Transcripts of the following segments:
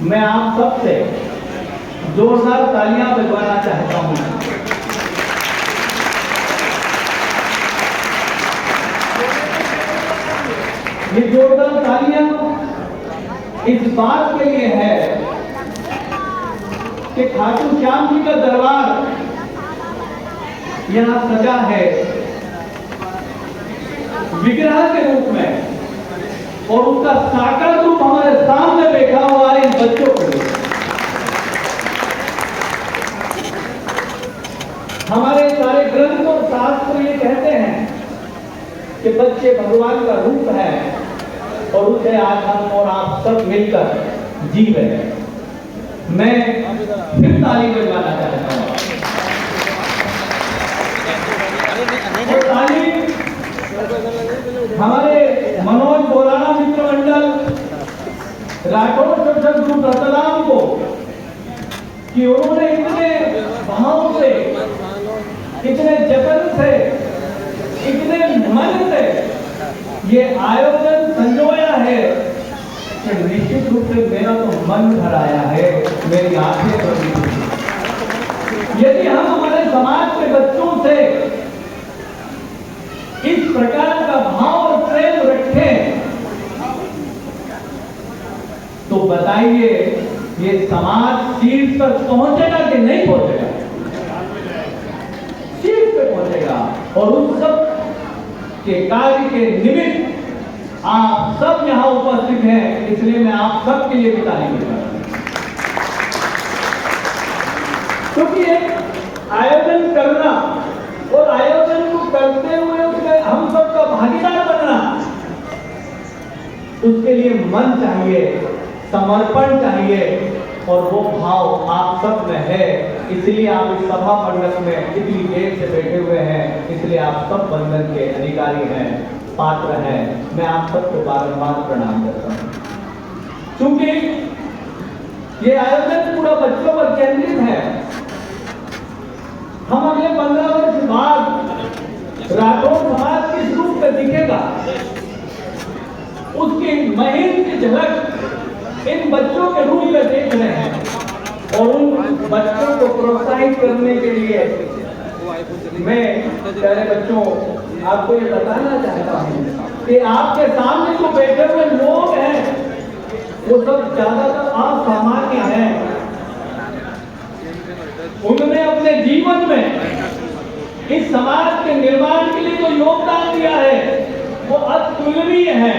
मैं आप सबसे जोरदार तालियां बजवाना चाहता हूं। ये जोरदार तालियां इस बात के लिए है कि खाटू श्याम जी का दरबार यहां सजा है विग्रह के रूप में, और उसका साकार रूप हमारे सामने बैठा हुआ है इन बच्चों के लिए। हमारे सारे ग्रंथ और शास्त्र ये कहते हैं कि बच्चे भगवान का रूप है और उसे आज हम और आप सब मिलकर जी रहे हैं। मैं फिर ताली बजाना चाहता हूं। ताली हमारे मनोज बोराना मित्र मंडल राठौर शिक्षक ग्रुप रतलाम को कि उन्होंने इतने भाव से, इतने जतन से, इतने मन से ये आयोजन संजोया है कि निश्चित रूप से मेरा तो मन भर आया है, मेरी आंखें भर। यदि हम हमारे समाज के बच्चों से इस प्रकार का भाव और प्रेम रखें तो बताइए ये समाज शीर्ष पर पहुंचेगा कि नहीं पहुंचेगा? शीर्ष पे पहुंचेगा। और उस सब के कार्य के निमित्त आप सब यहां उपस्थित हैं, इसलिए मैं आप सब के लिए भी ताली बजाता हूं। क्योंकि एक आयोजन करना और आयोजन को करते हुए उसमें हम सबका भागीदार बनना, उसके लिए मन चाहिए, समर्पण चाहिए, और वो भाव आप सब में है। इसलिए आप इस सभा मंडप में इतनी देर से बैठे हुए हैं, इसलिए आप सब बंधन के अधिकारी हैं, पात्र हैं। मैं आप सबको बारंबार प्रणाम करता हूं। क्योंकि ये आयोजन पूरा बच्चों पर केंद्रित है। हम अगले 15 वर्ष बाद राठौर समाज किस रूप में दिखेगा, उसकी महिम की झलक इन बच्चों के रूप में देख रहे हैं। और उन बच्चों को प्रोत्साहित करने के लिए मैं प्यारे बच्चों आपको ये बताना चाहता हूं कि आपके सामने जो बैठे हुए लोग हैं वो सब ज्यादातर असामान्य हैं। उन्होंने अपने जीवन में इस समाज के निर्माण के लिए जो योगदान दिया है वो अतुलनीय है,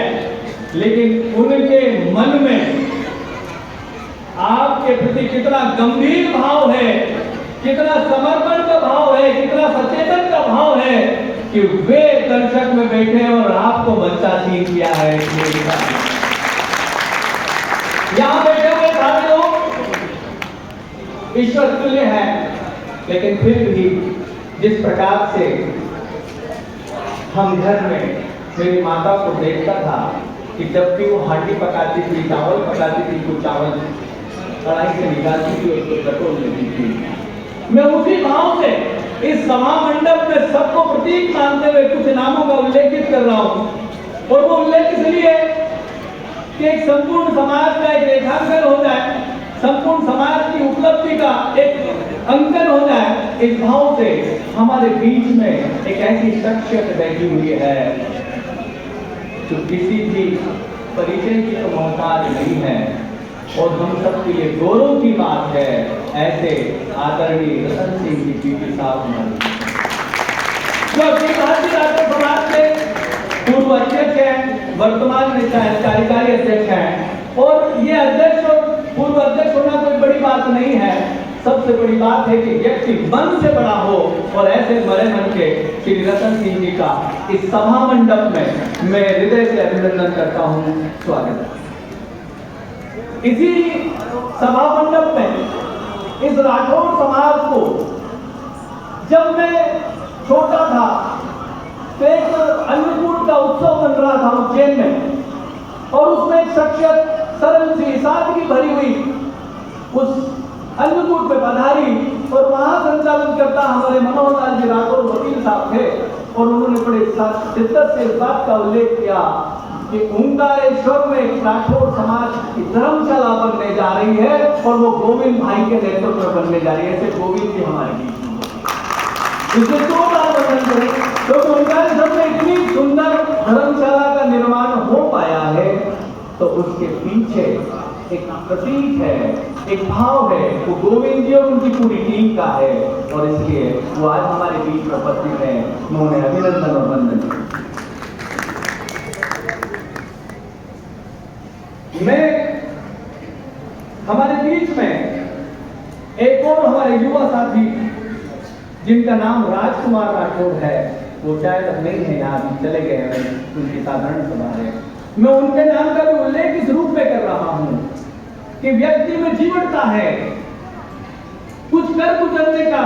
लेकिन उनके मन में आपके प्रति कितना गंभीर भाव है, कितना समर्पण का भाव है, कितना सचेतन का भाव है कि वे दर्शक में बैठे और आपको मंचासीन किया है। यहां बैठे हुए सारे लोग ईश्वर तुल्य है, लेकिन फिर भी जिस प्रकार से हम घर में मेरी माता को देखता था कि जब भी वो हांडी पकाती थी, चावल पकाती थी, तो चावल कढ़ाई से निकालती थी, उसको टटोल लेती थी। मैं उसी भाव से इस सभा मंडप में सबको प्रतीक मानते हुए कुछ नामों का उल्लेखित कर रहा हूं। और वो उल्लेख इसलिए कि एक संपूर्ण समाज का एक रेखांकन हो जाए, संपूर्ण समाज की उपलब्धि का एक अंकन हो जाए। इस भाव से हमारे बीच में एक ऐसी शख्सियत बैठी हुई है जो किसी भी परिचय की तो मोहताज नहीं है, और हम सबके लिए गौरव की बात है ऐसे आदरणीय रतन सिंह जी पीपी साहब हमारे जो अपनी भारतीय राष्ट्र समाज के पूर्व अध्यक्ष हैं, वर्तमान में कार्यकारी अध्यक्ष हैं। और ये अध्यक्ष और पूर्व अध्यक्ष होना कोई बड़ी बात नहीं है, सबसे बड़ी बात है कि व्यक्ति मन से बड़ा हो। और ऐसे बड़े मन के श्री रतन सिंह जी का इस सभा मंडप में मैं हृदय से अभिनंदन करता हूं, स्वागत है। इसी सभा मंडप में इस राठौर समाज को जब मैं छोटा था तो एक अन्नकूट का उत्सव बन रहा था उज्जैन में, और उसमें एक शख्सियत सरल सी सादगी भरी हुई उस अन्नकूट में पधारी, और वहां संचालन करता हमारे मनोहर लाल जी राठौर वकील साहब थे। और उन्होंने बड़े शिद्दत से इस बात का उल्लेख किया कि ओंकारेश्वर में राठौर समाज की धर्मशाला बनने जा रही है और वो गोविंद भाई के नेतृत्व में बनने जा रही है। ऐसे गोविंद जी हमारे बीच में इसलिए जोरदार वर्णन करें, क्योंकि उनका सब में इतनी सुंदर धर्मशाला का निर्माण हो पाया है तो उसके पीछे एक प्रतीक है, एक भाव है, वो गोविंद जी और उनकी पूरी टीम का है और इसलिए वो आज हमारे बीच में उपस्थित है। मैं उन्हें अभिनंदन और वंदन करता हूं। मैं हमारे बीच में एक और हमारे युवा साथी जिनका नाम राजकुमार राठौड़ है, वो शायद अब नहीं है, यहाँ भी चले गए हैं, उनकी साधारण सभा है। मैं उनके नाम का भी उल्लेख इस रूप में कर रहा हूं कि व्यक्ति में जीवनता है, कुछ कर गुजरने का